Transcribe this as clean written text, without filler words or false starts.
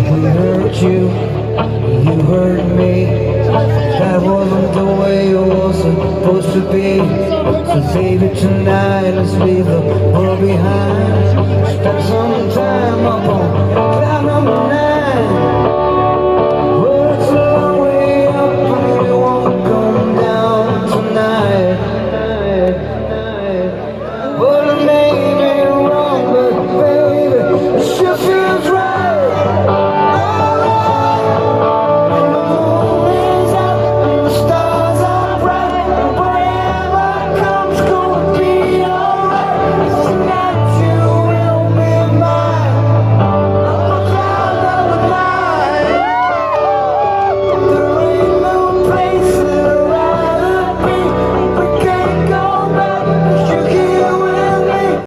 We hurt you, you hurt me. That wasn't the way it was supposed to be. So baby, tonight let's leave the world behind. Spend some time